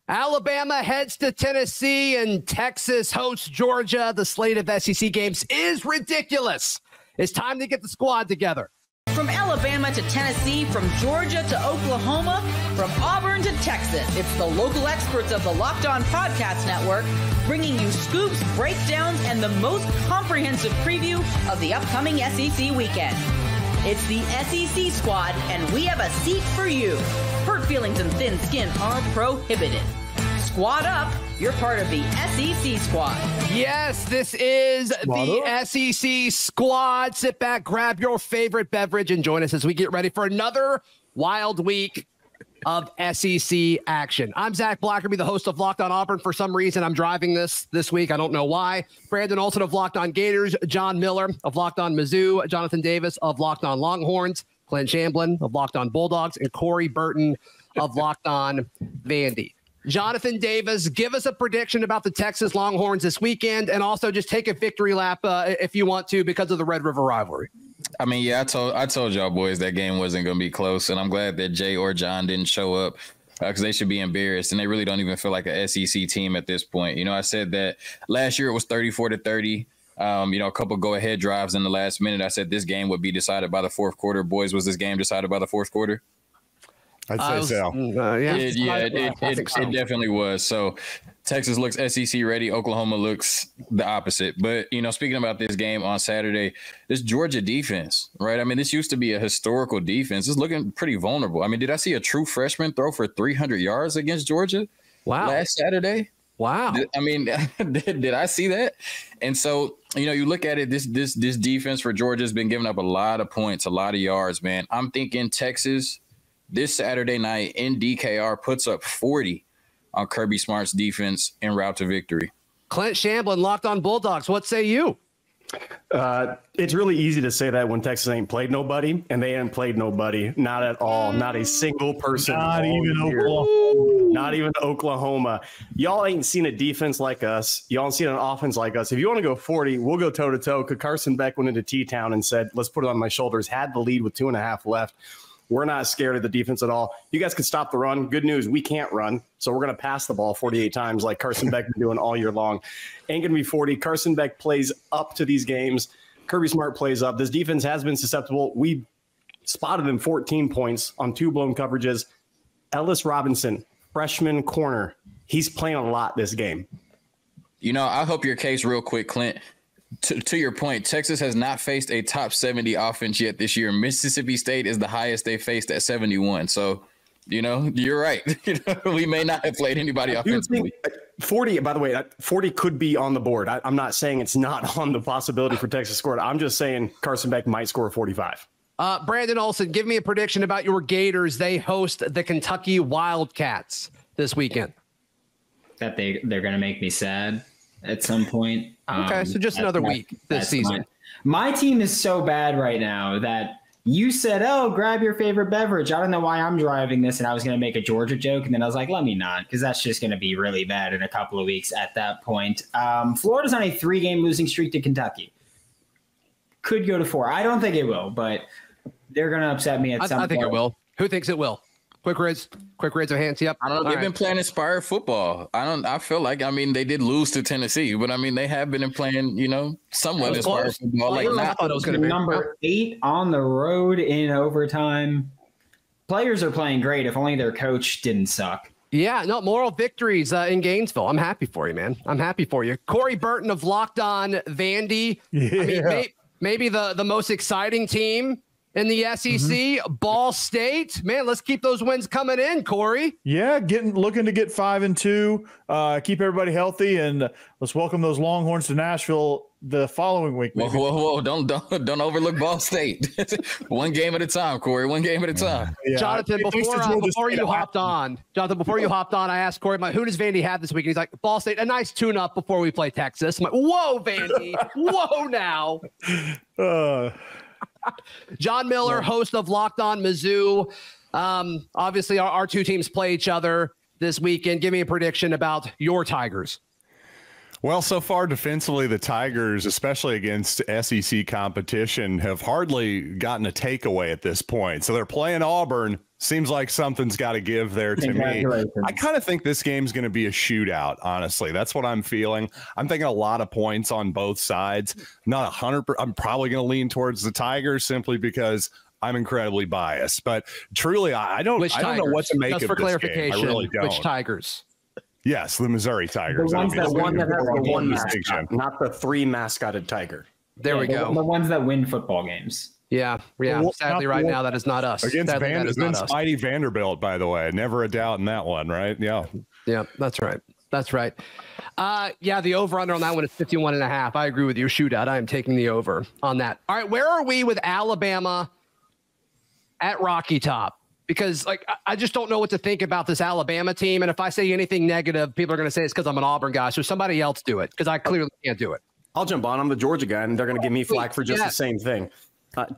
Alabama heads to Tennessee and Texas hosts Georgia. The slate of SEC games is ridiculous. It's time to get the squad together. From Alabama to Tennessee, from Georgia to Oklahoma, from Auburn to Texas, it's the local experts of the Locked On Podcast Network bringing you scoops, breakdowns, and the most comprehensive preview of the upcoming SEC weekend. It's the SEC squad, and we have a seat for you. Hurt feelings and thin skin are prohibited. Squad up. You're part of the SEC squad. Yes, this is the SEC squad. Sit back, grab your favorite beverage, and join us as we get ready for another wild week of SEC action. I'm Zach Blackerby, the host of Locked On Auburn. For some reason, I'm driving this week. I don't know why. Brandon Olson of Locked On Gators, John Miller of Locked On Mizzou, Jonathan Davis of Locked On Longhorns, Clint Shamblin of Locked On Bulldogs, and Corey Burton of Locked On Vandy. Jonathan Davis, give us a prediction about the Texas Longhorns this weekend, and also just take a victory lap if you want to because of the Red River rivalry. I mean, yeah, I told y'all boys that game wasn't going to be close, and I'm glad that Jay or John didn't show up because they should be embarrassed, and they really don't even feel like an SEC team at this point. You know, I said that last year it was 34-30. A couple go-ahead drives in the last minute. I said this game would be decided by the fourth quarter. Boys, was this game decided by the fourth quarter? I'd say so. It definitely was. So Texas looks SEC ready. Oklahoma looks the opposite. But, speaking about this game on Saturday, this Georgia defense, right? I mean, this used to be a historical defense. It's looking pretty vulnerable. I mean, did I see a true freshman throw for 300 yards against Georgia last Saturday? Wow. Did I see that? And so, you look at it, this defense for Georgia has been giving up a lot of points, a lot of yards, man. I'm thinking Texas this Saturday night in DKR puts up 40 on Kirby Smart's defense en route to victory. Clint Shamblin, Locked On Bulldogs. What say you? It's really easy to say that when Texas ain't played nobody, and they ain't played nobody, not at all, not a single person. Not even Oklahoma. Not even Oklahoma. Y'all ain't seen a defense like us. Y'all ain't seen an offense like us. If you want to go 40, we'll go toe-to-toe. Because Carson Beck went into T-Town and said, let's put it on my shoulders, had the lead with 2.5 left. We're not scared of the defense at all. You guys can stop the run. Good news, we can't run. So we're going to pass the ball 48 times like Carson Beck been doing all year long. Ain't going to be 40. Carson Beck plays up to these games. Kirby Smart plays up. This defense has been susceptible. We spotted him 14 points on 2 blown coverages. Ellis Robinson, freshman corner. He's playing a lot this game. I'll help your case real quick, Clint. To your point, Texas has not faced a top 70 offense yet this year. Mississippi State is the highest they faced at 71. So, you're right. We may not have played anybody offensively. 40, by the way, 40 could be on the board. I'm not saying it's not on the possibility for Texas to score. I'm just saying Carson Beck might score 45. Brandon Olson, give me a prediction about your Gators. They host the Kentucky Wildcats this weekend. That they're going to make me sad at some point. Okay, so just another week this season. My team is so bad right now that you said, grab your favorite beverage. I don't know why I'm driving this, and I was going to make a Georgia joke, and then I was like, let me not, because that's just going to be really bad in a couple of weeks at that point. Florida's on a 3-game losing streak to Kentucky. Could go to 4. I don't think it will, but they're going to upset me at some point. I think it will. Who thinks it will? Quick raise of hands. Yep. I don't know. They've been playing inspired football. I feel like, they did lose to Tennessee, but they have been playing, somewhat inspired football. I thought it was going to be number 8 on the road in overtime. Players are playing great. If only their coach didn't suck. Yeah, no, moral victories in Gainesville. I'm happy for you, man. I'm happy for you. Corey Burton of Locked On Vandy. Yeah. Maybe the most exciting team in the SEC, Ball State. Man, let's keep those wins coming in, Corey. Yeah, looking to get 5-2, keep everybody healthy, and let's welcome those Longhorns to Nashville the following week. Whoa! Don't overlook Ball State. One game at a time, Corey. One game at a time. Yeah. Jonathan, before you hopped on, I asked Corey, who does Vandy have this week? And he's like, Ball State, a nice tune-up before we play Texas. I'm like, whoa, Vandy, whoa now. John Miller, host of Locked On Mizzou. Obviously, our two teams play each other this weekend. Give me a prediction about your Tigers. Well, so far defensively, the Tigers, especially against SEC competition, have hardly gotten a takeaway at this point. So they're playing Auburn. Seems like something's got to give there to me. I kind of think this game's going to be a shootout, honestly. That's what I'm feeling. I'm thinking a lot of points on both sides. Not 100%. I'm probably going to lean towards the Tigers simply because I'm incredibly biased. But truly, I don't know what to make Just of for this clarification, game. I really don't. Which Tigers? Yes, the Missouri Tigers. The ones that have the one mascot, not the 3 mascotted tiger. There we go. The ones that win football games. Yeah. Sadly, right now, that is not us. Against Mighty Vanderbilt, by the way. Never a doubt in that one, right? Yeah. Yeah, that's right. That's right. The over-under on that one is 51.5. I agree with you. Shootout. I am taking the over on that. All right, where are we with Alabama at Rocky Top? Because I just don't know what to think about this Alabama team. And if I say anything negative, people are going to say it's because I'm an Auburn guy. So somebody else do it because I clearly can't do it. I'll jump on. I'm the Georgia guy, and they're going to give me flack for just the same thing.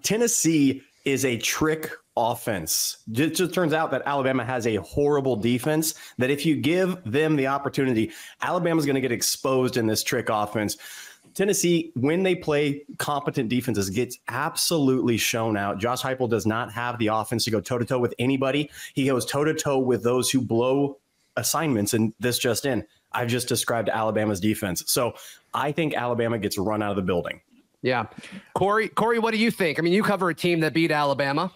Tennessee is a trick offense. It just turns out that Alabama has a horrible defense that if you give them the opportunity, Alabama's going to get exposed in this trick offense. Tennessee, when they play competent defenses, gets absolutely shown out. Josh Heupel does not have the offense to go toe-to-toe with anybody. He goes toe-to-toe with those who blow assignments, and this just in. I've just described Alabama's defense. So I think Alabama gets run out of the building. Yeah. Corey, what do you think? I mean, you cover a team that beat Alabama.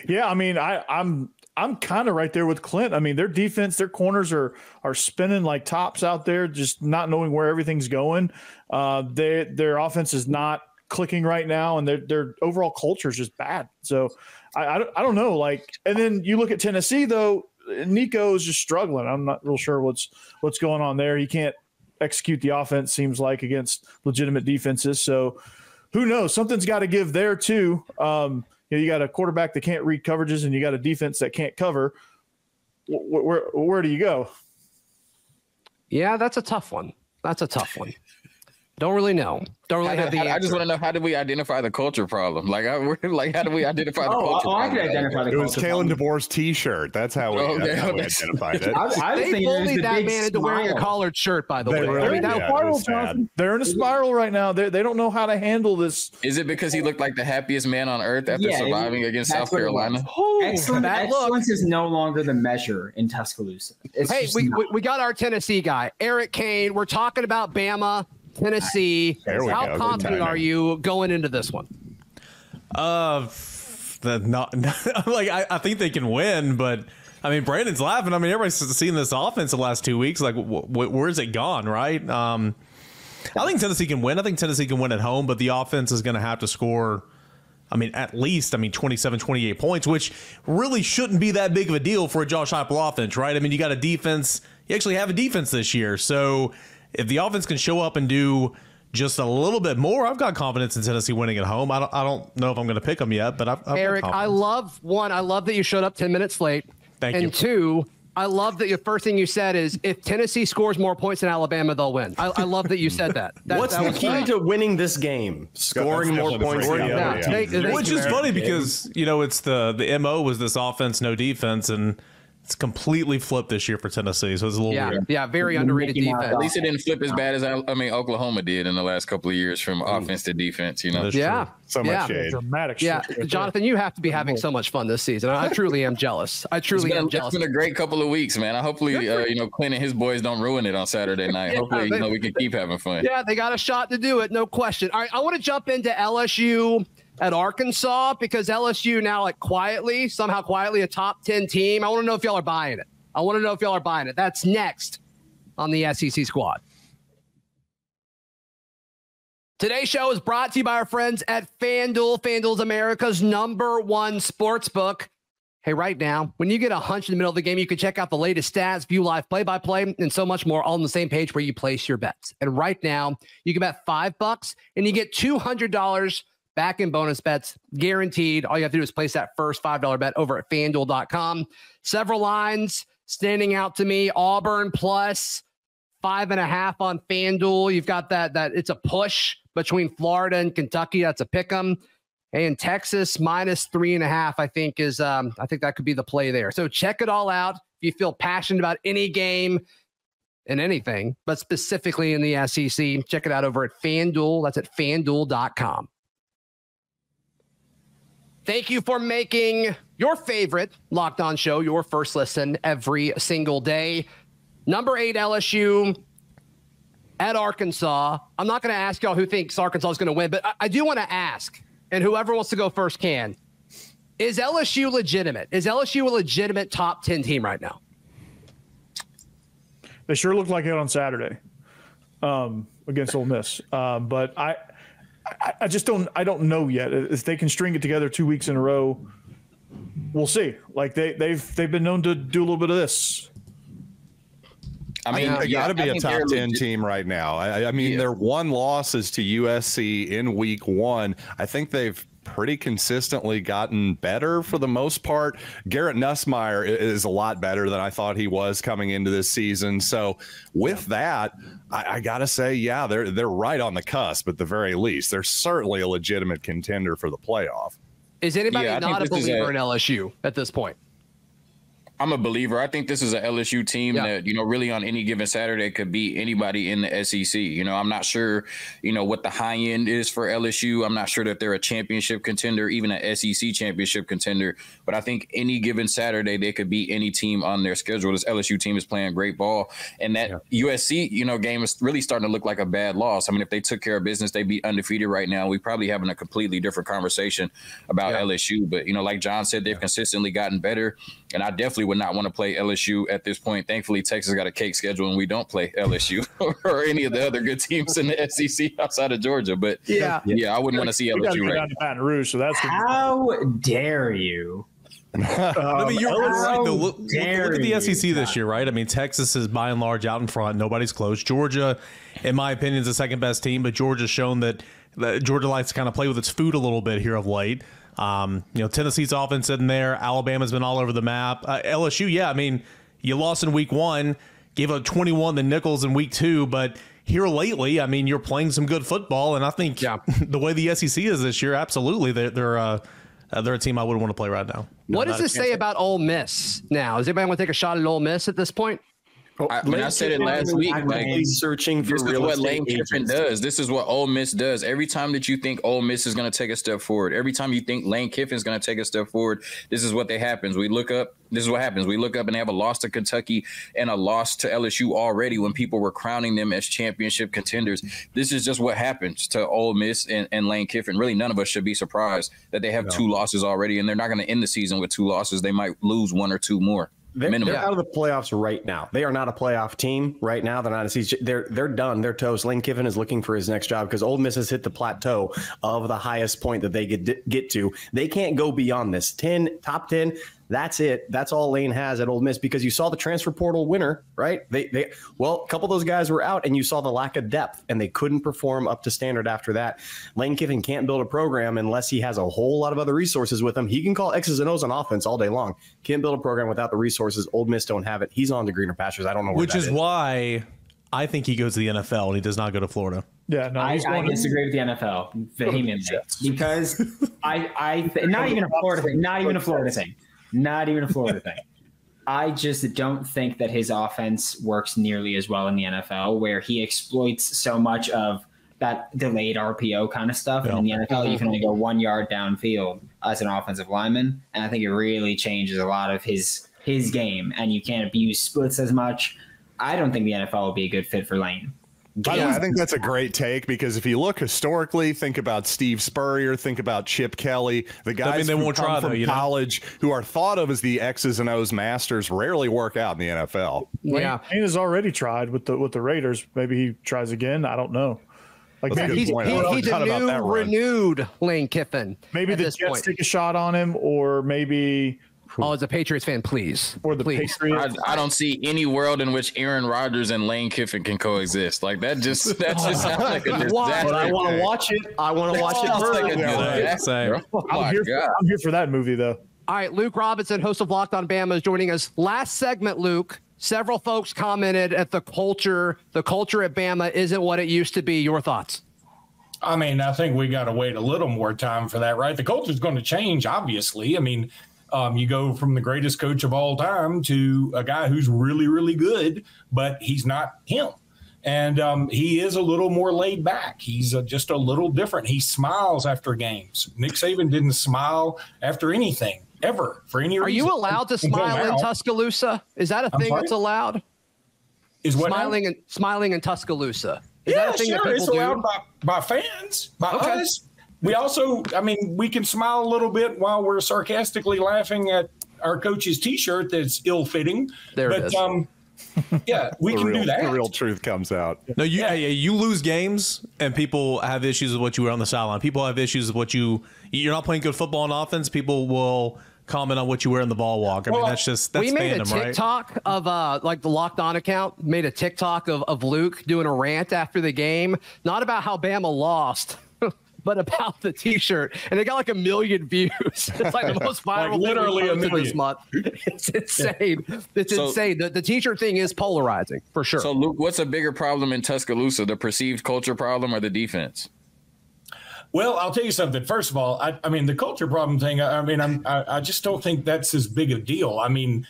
Yeah, I mean, I'm kind of right there with Clint. I mean, their defense, their corners are spinning like tops out there, just not knowing where everything's going. Their offense is not clicking right now, and their overall culture is just bad. So I don't know. And then you look at Tennessee though. Nico is just struggling. I'm not real sure what's going on there. He can't execute the offense, seems like, against legitimate defenses. So who knows? Something's got to give there too. You got a quarterback that can't read coverages, and you got a defense that can't cover. Where do you go? Yeah, that's a tough one. Don't really know. Don't really have the answer. I just want to know, how did we identify the culture problem? How do we identify the culture problem? I can identify the culture problem. It was Kalen DeBoer's T-shirt. That's how we identified it. They bullied that man into wearing a collared shirt, by the way. They're in a spiral right now. They don't know how to handle this. Is it because he looked like the happiest man on earth after surviving against South Carolina? Excellence is no longer the measure in Tuscaloosa. We got our Tennessee guy, Eric Kane. We're talking about Bama, Tennessee. How confident are you going into this one? I think they can win, but I mean, Brandon's laughing. I mean, everybody's seen this offense the last 2 weeks. Where's it gone, right? I think Tennessee can win. I think Tennessee can win at home, but the offense is going to have to score, at least 27, 28 points, which really shouldn't be that big of a deal for a Josh Heupel offense, right? I mean, you got a defense. You actually have a defense this year, so if the offense can show up and do just a little bit more, I've got confidence in Tennessee winning at home. I don't know if I'm going to pick them yet, but I've Eric, I love that you showed up 10 minutes late. Thank you. And two, I love that the first thing you said is if Tennessee scores more points than Alabama, they'll win. I love that you said that. What's the key to winning this game? Scoring more points. Which is funny because, it's the MO was this offense, no defense, and it's completely flipped this year for Tennessee, so it's a little weird. Yeah, very underrated defense. At least it didn't flip as bad as Oklahoma did in the last couple of years from offense to defense. Yeah, so much shade. Dramatic. Yeah, Jonathan, you have to be having so much fun this season. I truly am jealous. It's been a great couple of weeks, man. Hopefully, Clint and his boys don't ruin it on Saturday night. Hopefully, we can keep having fun. Yeah, they got a shot to do it, no question. All right, I want to jump into LSU at Arkansas because LSU now somehow quietly a top 10 team. I want to know if y'all are buying it. That's next on the SEC Squad. Today's show is brought to you by our friends at FanDuel. FanDuel's America's #1 sportsbook. Hey, right now, when you get a hunch in the middle of the game, you can check out the latest stats, view live play-by-play, and so much more all on the same page where you place your bets. And right now, you can bet $5 and you get $200 back in bonus bets, guaranteed. All you have to do is place that first $5 bet over at FanDuel.com. Several lines standing out to me. Auburn plus 5.5 on FanDuel. You've got that it's a push between Florida and Kentucky. That's a pick 'em. And Texas minus 3.5, I think that could be the play there. So check it all out. If you feel passionate about any game, in anything, but specifically in the SEC. Check it out over at FanDuel. That's at FanDuel.com. Thank you for making your favorite Locked On show your first listen every single day. Number 8 LSU at Arkansas. I'm not going to ask y'all who thinks Arkansas is going to win, but I do want to ask, and whoever wants to go first can. Is LSU legitimate? Is LSU a legitimate top 10 team right now? They sure looked like it on Saturday against Ole Miss. But I just don't know yet. If they can string it together 2 weeks in a row, we'll see. Like they've been known to do a little bit of this. I mean, they got to be a top 10 team right now. I mean, their one loss is to USC in week 1. I think they've pretty consistently gotten better for the most part. Garrett Nussmeier is a lot better than I thought he was coming into this season. So with that, I got to say, yeah, they're right on the cusp at the very least. They're certainly a legitimate contender for the playoff. Is anybody not a believer in LSU at this point? I'm a believer. I think this is a LSU team that, really on any given Saturday could beat anybody in the SEC. I'm not sure, what the high end is for LSU. I'm not sure that they're a championship contender, even an SEC championship contender. But I think any given Saturday, they could beat any team on their schedule. This LSU team is playing great ball. And that USC, game is really starting to look like a bad loss. I mean, if they took care of business, they'd be undefeated right now. We're probably having a completely different conversation about LSU. But, like John said, they've consistently gotten better. And I definitely would not want to play LSU at this point. Thankfully, Texas got a cake schedule, and we don't play LSU or any of the other good teams in the SEC outside of Georgia. But I wouldn't want to see LSU right now. Baton Rouge, so that's how dare you? I mean, you're right. Look at the SEC this year, right? I mean, Texas is by and large out in front. Nobody's close. Georgia, in my opinion, is the second best team, but Georgia's shown that Georgia likes to kind of play with its food a little bit here of late. Tennessee's offense in there. Alabama's been all over the map. LSU, I mean, you lost in week 1, gave up 21 to Nichols in week 2, but here lately, I mean, you're playing some good football, and I think the way the SEC is this year, absolutely, they're a team I wouldn't want to play right now. What does it say about Ole Miss now? Does anybody want to take a shot at Ole Miss at this point? I said it last week. Searching for this is what Lane Kiffin does. This is what Ole Miss does. Every time that you think Ole Miss is going to take a step forward, every time you think Lane Kiffin is going to take a step forward, this is what happens. This is what happens. We look up and they have a loss to Kentucky and a loss to LSU already when people were crowning them as championship contenders. This is just what happens to Ole Miss and Lane Kiffin. Really, none of us should be surprised that they have 2 losses already, and they're not going to end the season with 2 losses. They might lose 1 or 2 more. They're out of the playoffs right now. They are not a playoff team right now. They're not they're done. They're toast. Lane Kiffin is looking for his next job because Ole Miss has hit the plateau of the highest point that they get to. They can't go beyond this. Top 10. That's it. That's all Lane has at Ole Miss because you saw the transfer portal winner, right? A couple of those guys were out and you saw the lack of depth and they couldn't perform up to standard after that. Lane Kiffin can't build a program unless he has a whole lot of other resources with him. He can call X's and O's on offense all day long. Can't build a program without the resources. Ole Miss don't have it. He's on to greener pastures. I don't know where Which is why I think he goes to the NFL and he does not go to Florida. Yeah, no, I disagree with the NFL vehemently because I not even a Florida thing. Not even a Florida thing. I just don't think that his offense works nearly as well in the NFL, where he exploits so much of that delayed RPO kind of stuff. And in the NFL, you can only go 1 yard downfield as an offensive lineman, and I think it really changes a lot of his game. And you can't abuse splits as much. I don't think the NFL will be a good fit for Lane. I think that's a great take because if you look historically, think about Steve Spurrier, think about Chip Kelly, the guys who come from college who are thought of as the X's and O's masters rarely work out in the NFL. Yeah, Lane has already tried with the Raiders. Maybe he tries again. I don't know. Like he's a new renewed Lane Kiffin. Maybe the Jets take a shot on him, or maybe. Oh, as a Patriots fan, please. Or the Patriots. I don't see any world in which Aaron Rodgers and Lane Kiffin can coexist. Like that just sounds like a disaster. But I want to watch it. I want to watch it. I'm here for that movie, though. All right, Luke Robinson, host of Locked On Bama, is joining us. Last segment, Luke. Several folks commented at the culture. The culture at Bama isn't what it used to be. Your thoughts? I mean, I think we got to wait a little more time for that, right? The culture is going to change, obviously. I mean, You go from the greatest coach of all time to a guy who's really, really good, but he's not him. And he is a little more laid back. He's just a little different. He smiles after games. Nick Saban didn't smile after anything ever for any reason. Are you allowed to smile in Tuscaloosa? Is that a thing that's allowed? Is what smiling in Tuscaloosa? Is yeah, that a thing sure. that It's allowed by fans, by us. We also, I mean, we can smile a little bit while we're sarcastically laughing at our coach's T-shirt that's ill-fitting. There it is. Yeah, we can do that. The real truth comes out. No, you lose games, and people have issues with what you were on the sideline. People have issues with what you're not playing good football on offense. People will comment on what you wear in the ball walk. I mean, that's we made fandom, a TikTok of like the Locked On account made a TikTok of Luke doing a rant after the game, not about how Bama lost, but about the T-shirt, and it got like 1 million views. It's like the most viral like literally thing a million this month. It's insane. It's insane. The T-shirt thing is polarizing for sure. So, Luke, what's a bigger problem in Tuscaloosa, the perceived culture problem or the defense? Well, I'll tell you something. First of all, I mean, the culture problem thing, I just don't think that's as big a deal. I mean,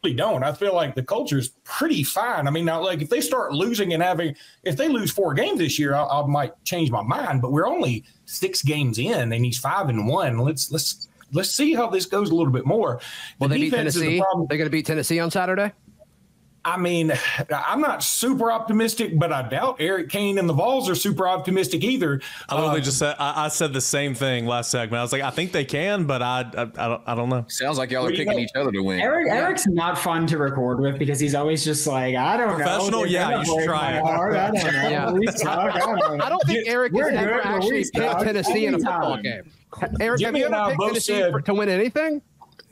really don't. I feel like the culture is pretty fine. I mean, now, like if they start losing and if they lose 4 games this year, I might change my mind. But we're only 6 games in, and he's 5-1. Let's see how this goes a little bit more. Will they beat Tennessee? They're going to beat Tennessee on Saturday? I mean, I'm not super optimistic, but I doubt Eric Kane and the Vols are super optimistic either. I literally just said I said the same thing last segment. I was like, I think they can, but I don't know. Sounds like y'all are picking each other to win. Eric's not fun to record with because he's always just like, I don't know. Professional, yeah, you should try it. I don't know. Yeah. We suck. I don't think Eric has ever actually picked Tennessee in a football game. Eric, have you ever picked Tennessee to win anything?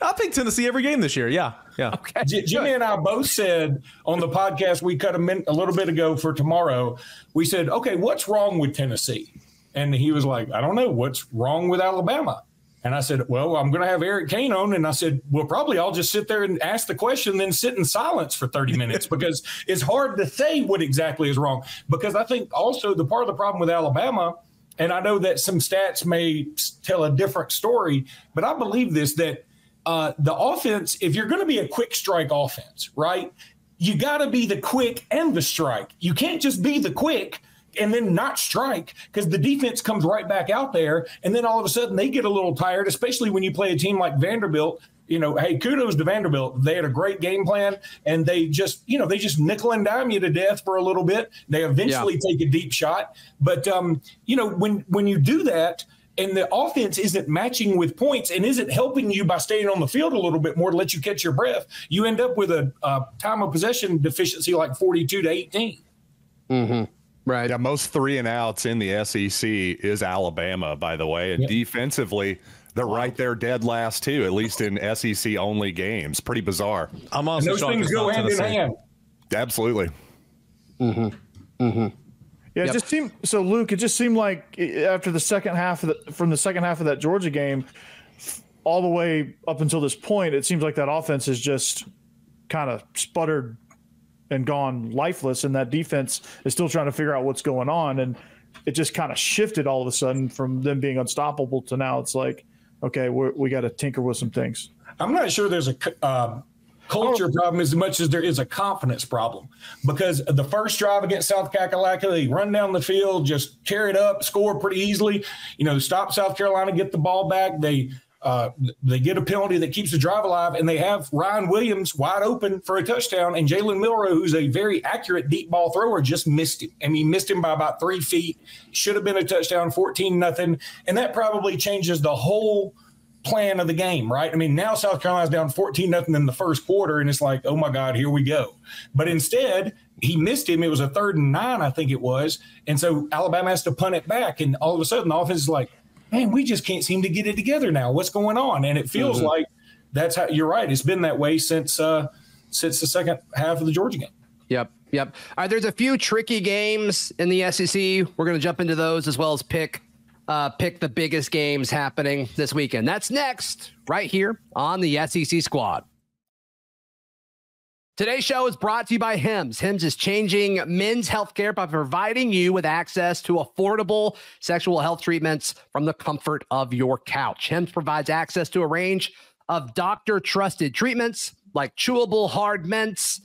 I picked Tennessee every game this year. Yeah. Okay. Jimmy and I both said on the podcast we cut a little bit ago for tomorrow, we said, okay, what's wrong with Tennessee? And he was like, I don't know. What's wrong with Alabama? And I said, well, I'm going to have Eric Kane on. And I said, well, probably I'll just sit there and ask the question, then sit in silence for 30 minutes because it's hard to say what exactly is wrong. Because I think also the part of the problem with Alabama, and I know that some stats may tell a different story, but I believe this, that the offense, if you're going to be a quick strike offense, right, you got to be the quick and the strike. You can't just be the quick and then not strike because the defense comes right back out there. And then all of a sudden they get a little tired, especially when you play a team like Vanderbilt. You know, hey, kudos to Vanderbilt. They had a great game plan and they just nickel and dime you to death for a little bit. They eventually take a deep shot. But, when you do that, and the offense isn't matching with points and isn't helping you by staying on the field a little bit more to let you catch your breath, you end up with a time of possession deficiency like 42-18. Mm-hmm. Right. Yeah, most 3-and-outs in the SEC is Alabama, by the way. And defensively, they're right there dead last, too, at least in SEC-only games. Pretty bizarre. I'm also those things go hand in hand. Absolutely. Mm-hmm. Mm-hmm. Yeah, it just seemed so. Luke, it just seemed like after the second half of that Georgia game, all the way up until this point, it seems like that offense has just kind of sputtered and gone lifeless, and that defense is still trying to figure out what's going on. And it just kind of shifted all of a sudden from them being unstoppable to now it's like, okay, we got to tinker with some things. I'm not sure there's a culture problem as much as there is a confidence problem, because the first drive against South Carolina, they run down the field, just tear it up, score pretty easily, stop South Carolina, get the ball back. They get a penalty that keeps the drive alive, and they have Ryan Williams wide open for a touchdown, and Jalen Milroe, who's a very accurate deep ball thrower, just missed him. I mean, missed him by about 3 feet. Should have been a touchdown, 14-0, and that probably changes the whole plan of the game, right? I mean, now South Carolina's down 14-0 in the first quarter, and it's like, oh my God, here we go. But instead, he missed him. It was a 3rd and 9, I think it was. And so Alabama has to punt it back. And all of a sudden, the offense is like, man, we just can't seem to get it together now. What's going on? And it feels like that's how you're right. It's been that way since the second half of the Georgia game. Yep. All right, there's a few tricky games in the SEC. We're going to jump into those as well as pick the biggest games happening this weekend. That's next, right here on the SEC Squad. Today's show is brought to you by Hims. Hims is changing men's healthcare by providing you with access to affordable sexual health treatments from the comfort of your couch. Hims provides access to a range of doctor-trusted treatments like chewable hard mints.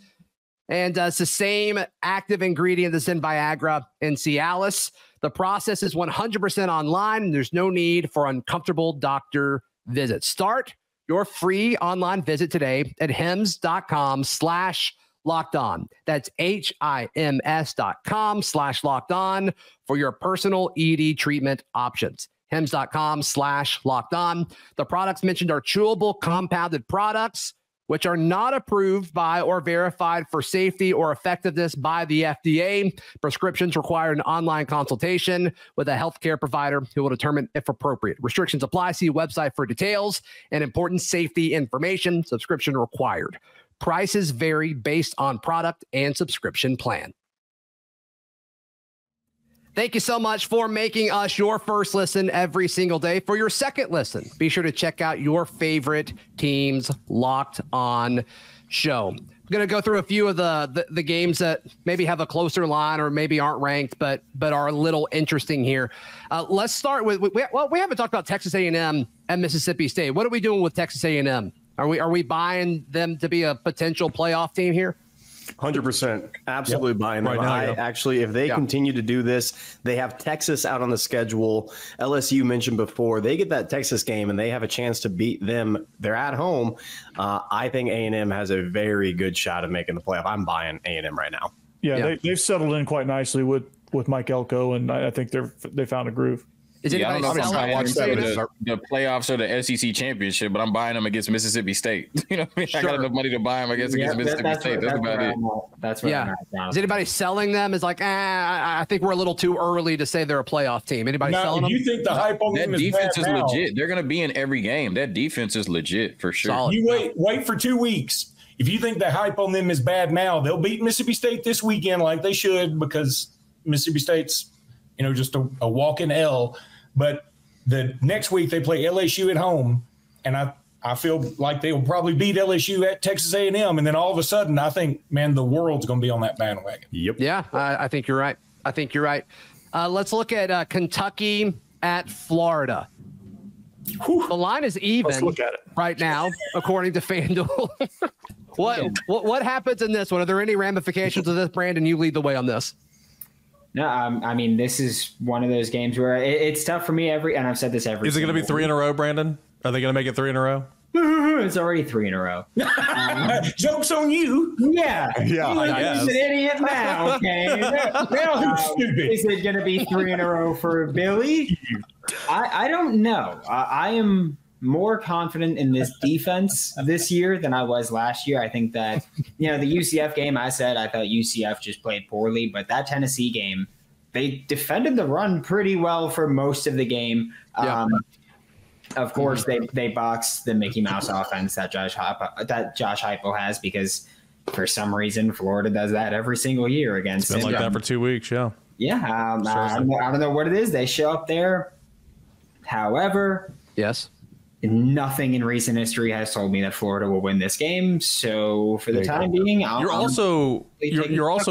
And it's the same active ingredient that's in Viagra and Cialis. The process is 100% online, and there's no need for uncomfortable doctor visits. Start your free online visit today at hims.com/lockedon. That's HIMS.com/lockedon for your personal ED treatment options. hims.com/lockedon. The products mentioned are chewable compounded products, which are not approved by or verified for safety or effectiveness by the FDA. Prescriptions require an online consultation with a healthcare provider who will determine if appropriate. Restrictions apply. See website for details and important safety information. Subscription required. Prices vary based on product and subscription plan. Thank you so much for making us your first listen every single day. For your second listen, be sure to check out your favorite team's Locked On show. I'm going to go through a few of the games that maybe have a closer line or maybe aren't ranked, but are a little interesting here. Let's start with, we haven't talked about Texas A&M and Mississippi State. What are we doing with Texas A&M? Are we buying them to be a potential playoff team here? 100%. Absolutely buying them. Right now, actually, if they continue to do this, they have Texas out on the schedule. LSU mentioned before, they get that Texas game and they have a chance to beat them. They're at home. I think A&M has a very good shot of making the playoff. I'm buying A&M right now. Yeah. They've settled in quite nicely with Mike Elko, and I think they found a groove. Is anybody selling the playoffs or the SEC championship, but I'm buying them against Mississippi State. You know what I mean? Sure. I got enough money to buy them, I guess, against Mississippi State. That's about it. That's right. Yeah. Is anybody selling them? Is like, I think we're a little too early to say they're a playoff team. Anybody selling them? You think the hype on them is defense is now, legit. They're going to be in every game. That defense is legit for sure. Solid. You wait for 2 weeks. If you think the hype on them is bad now, they'll beat Mississippi State this weekend like they should, because Mississippi State's, just a walking L. But the next week they play LSU at home, and I feel like they will probably beat LSU at Texas A&M, and then all of a sudden I think, man, the world's going to be on that bandwagon. Yep. Yeah, I think you're right. Let's look at Kentucky at Florida. Whew. The line is even. Let's look at it right now, according to FanDuel. What happens in this one? Are there any ramifications of this, Brandon? You lead the way on this. No, I mean, this is one of those games where it's tough for me and I've said this every. Is it going to be 3 in a row, Brandon? Are they going to make it 3 in a row? It's already 3 in a row. Joke's on you. Yeah. He's an idiot now. Okay. Is it going to be 3 in a row for Billy? I don't know. I am more confident in this defense this year than I was last year. I think that, the UCF game, I thought UCF just played poorly, but that Tennessee game, they defended the run pretty well for most of the game. Yeah. Of course, they boxed the Mickey Mouse offense that Josh Heupel has, because for some reason Florida does that every single year against. It's been like that for 2 weeks, yeah. Yeah, I don't know what it is. They show up there. However, yes, nothing in recent history has told me that Florida will win this game. So for the time being, you're also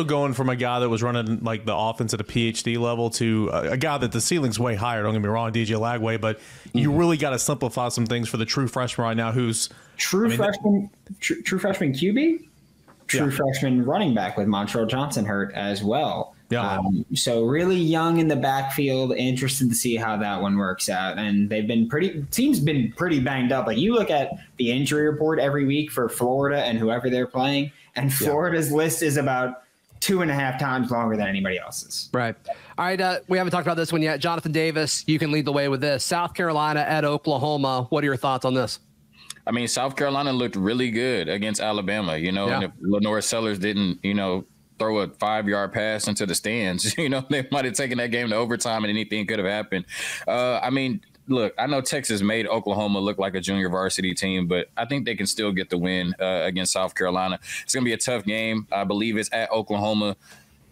going from a guy that was running like the offense at a PhD level to a guy that the ceiling's way higher. Don't get me wrong, DJ Lagway, but you really got to simplify some things for the true freshman right now. Who's true freshman QB, freshman running back with Montreal Johnson hurt as well. Yeah. So really young in the backfield. Interested to see how that one works out. And team's been pretty banged up. Like, you look at the injury report every week for Florida and whoever they're playing, and Florida's list is about 2.5 times longer than anybody else's. Right. All right. We haven't talked about this one yet. Jonathan Davis, you can lead the way with this. South Carolina at Oklahoma. What are your thoughts on this? I mean, South Carolina looked really good against Alabama, and if Lenore Sellers didn't, throw a 5-yard pass into the stands, they might have taken that game to overtime and anything could have happened. I mean, look, I know Texas made Oklahoma look like a junior varsity team, but I think they can still get the win against South Carolina. It's going to be a tough game. I believe it's at Oklahoma.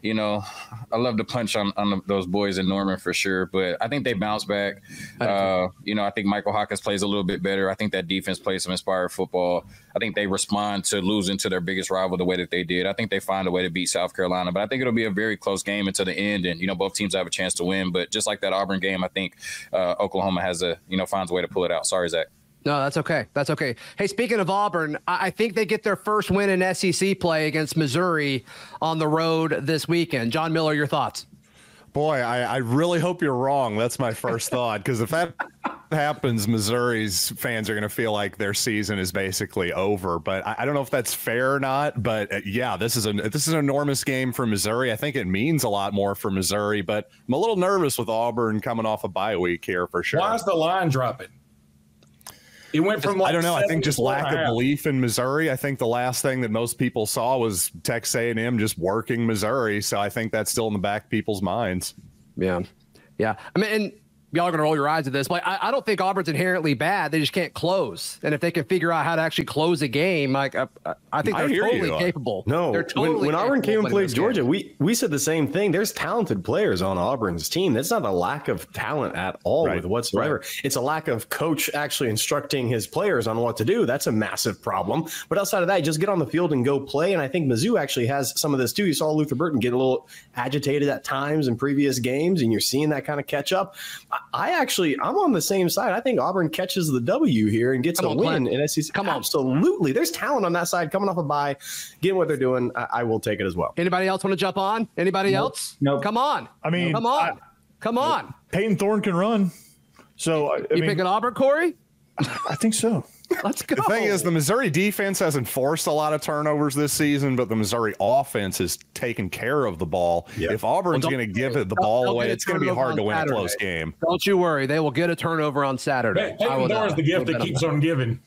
I love to punch on those boys in Norman for sure, but I think they bounce back. I think Michael Hawkins plays a little bit better. I think that defense plays some inspired football. I think they respond to losing to their biggest rival the way that they did. I think they find a way to beat South Carolina, but I think it'll be a very close game until the end, and both teams have a chance to win. But just like that Auburn game, I think Oklahoma has finds a way to pull it out. Sorry, Zach. No, that's okay. That's okay. Hey, speaking of Auburn, I think they get their first win in SEC play against Missouri on the road this weekend. John Miller, your thoughts? Boy, I really hope you're wrong. That's my first thought, because if that happens, Missouri's fans are going to feel like their season is basically over. But I don't know if that's fair or not. But yeah, this is an enormous game for Missouri. I think it means a lot more for Missouri. But I'm a little nervous with Auburn coming off a bye week here for sure. Why is the line dropping? It went from I don't know. I think just lack of belief in Missouri. I think the last thing that most people saw was Texas A&M just working Missouri. So I think that's still in the back of people's minds. Yeah. Yeah. I mean, and y'all are going to roll your eyes at this. Like, I don't think Auburn's inherently bad. They just can't close. And if they can figure out how to actually close a game, like I think they're totally capable. No, they're totally when Auburn came and played Georgia, we said the same thing. There's talented players on Auburn's team. That's not a lack of talent at all with whatsoever. Right. It's a lack of coach actually instructing his players on what to do. That's a massive problem. But outside of that, just get on the field and go play. And I think Mizzou actually has some of this too. You saw Luther Burton get a little agitated at times in previous games, and you're seeing that kind of catch up. I'm on the same side. I think Auburn catches the W here and gets a win in SEC. Come on. Absolutely. There's talent on that side coming off a bye, getting what they're doing. I will take it as well. Anybody else want to jump on? Anybody else? No. Come on. I mean, come on. Peyton Thorne can run. So you picking Auburn, Corey? I think so. Let's go. The thing is, the Missouri defense hasn't forced a lot of turnovers this season, but the Missouri offense has taken care of the ball. Yep. If Auburn's going to give it the ball away, it's going to be hard to win a close game. Don't you worry. They will get a turnover on Saturday. Peyton Thorne's the gift that keeps on giving.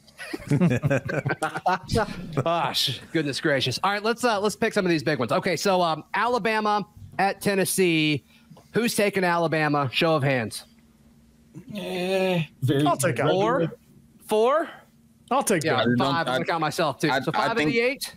Gosh, goodness gracious. All right, let's pick some of these big ones. Okay, so Alabama at Tennessee. Who's taking Alabama? Show of hands. I'll take Alabama. 4? I'll take that. 5. I'm going to count myself, too. So 5 of the 8?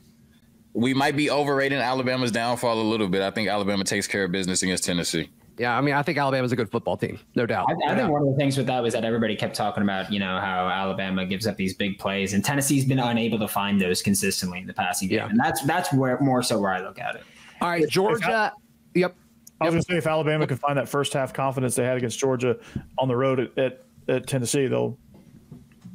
We might be overrating Alabama's downfall a little bit. I think Alabama takes care of business against Tennessee. Yeah, I mean, I think Alabama's a good football team, no doubt. I think one of the things with that was that everybody kept talking about, how Alabama gives up these big plays, and Tennessee's been unable to find those consistently in the passing game. And that's where more so where I look at it. All right, Georgia. Yep. I was going to say, if Alabama can find that first half confidence they had against Georgia on the road at Tennessee,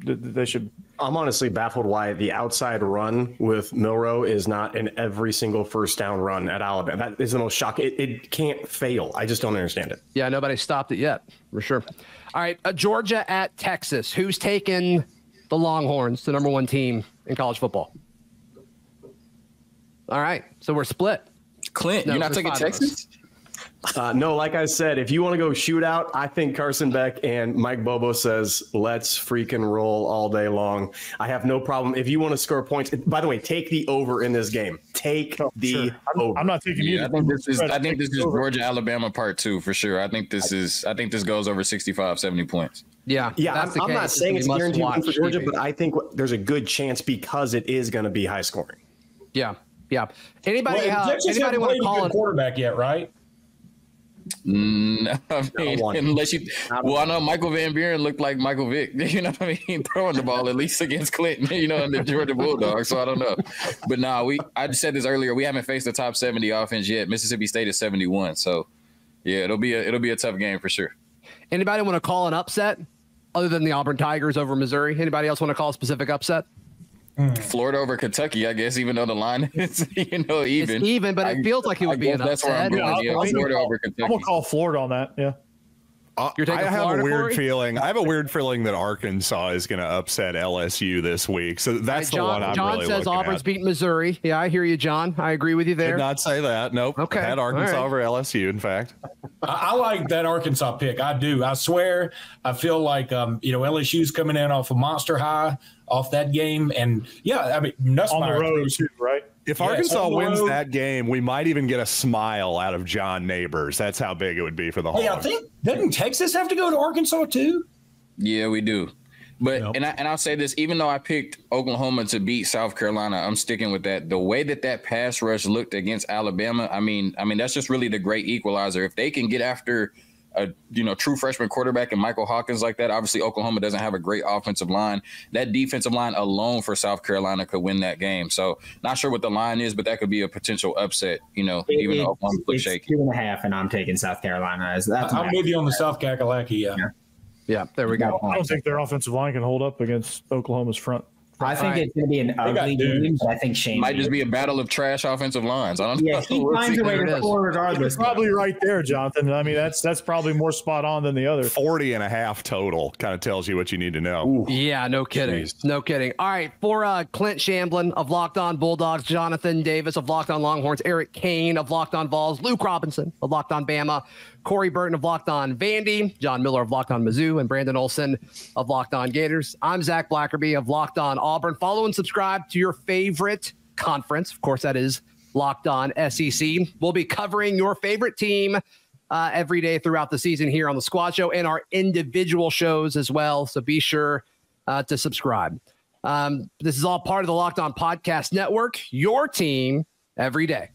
they should. I'm honestly baffled why the outside run with Milroe is not in every single first down run at Alabama. That is the most shocking. It can't fail. I just don't understand it. Yeah, nobody stopped it yet, for sure. All right, Georgia at Texas. Who's taking the Longhorns, the number 1 team in college football? All right, so we're split. Clint, you're not taking Texas? No, like I said, if you want to go shootout, I think Carson Beck and Mike Bobo says, let's freaking roll all day long. I have no problem. If you want to score points, by the way, take the over in this game. Take the over. I'm not taking either. I think this is Georgia, Alabama part 2 for sure. I think this goes over 65, 70 points. Yeah. I'm not saying it's guaranteed win for Georgia, but I think there's a good chance because it is going to be high scoring. Yeah. Anybody want to call a quarterback yet, right? No, I mean, unless you. Well, I know Michael Van Buren looked like Michael Vick. You know what I mean? Throwing the ball at least against Clinton. And the Georgia Bulldogs. So I don't know, but I just said this earlier. We haven't faced the top 70 offense yet. Mississippi State is 71. So yeah, it'll be a tough game for sure. Anybody want to call an upset other than the Auburn Tigers over Missouri? Anybody else want to call a specific upset? Florida over Kentucky, I guess, even though the line is, even. It's even, but it feels like it would be an upset. Florida over Kentucky. I'm going to call Florida on that, yeah. You're taking I have Florida, a weird Corey? feeling. I have a weird feeling that Arkansas is going to upset LSU this week. So that's the one I'm John really says looking Auburn's at. beating Missouri. Yeah, I hear you, John. I agree with you there. Did not say that. Nope. Okay. Had Arkansas over LSU, in fact. I like that Arkansas pick. I do. I swear. I feel like LSU's coming in off a monster high off that game, and yeah, I mean on the road too, right? If Arkansas wins that game, we might even get a smile out of John Neighbors. That's how big it would be for the Hogs. Yeah, I think doesn't Texas have to go to Arkansas too? Yeah, we do. But and I'll say this, even though I picked Oklahoma to beat South Carolina, I'm sticking with that. The way that pass rush looked against Alabama, I mean that's just really the great equalizer. If they can get after a true freshman quarterback and Michael Hawkins like that, obviously Oklahoma doesn't have a great offensive line. That defensive line alone for South Carolina could win that game. So not sure what the line is, but that could be a potential upset, even though Oklahoma looks shaky. 2.5, and I'm taking South Carolina. I'm with you on the South Kakalaki, yeah. Yeah, there we go. I don't think their offensive line can hold up against Oklahoma's front. I think it's going to be an ugly game, but I think Shane might just be a battle of trash offensive lines. I don't know. Yeah, he finds a way to score regardless. You're probably right there, Jonathan. I mean, that's probably more spot on than the other. 40.5 total kind of tells you what you need to know. Ooh. Yeah, no kidding. Jeez. No kidding. All right, for Clint Shamblin of Locked On Bulldogs, Jonathan Davis of Locked On Longhorns, Eric Kane of Locked On Vols, Luke Robinson of Locked On Bama, Corey Burton of Locked On Vandy, John Miller of Locked On Mizzou, and Brandon Olson of Locked On Gators. I'm Zach Blackerby of Locked On Auburn. Follow and subscribe to your favorite conference. Of course, that is Locked On SEC. We'll be covering your favorite team every day throughout the season here on the Squad Show and our individual shows as well. So be sure to subscribe. This is all part of the Locked On Podcast Network, your team every day.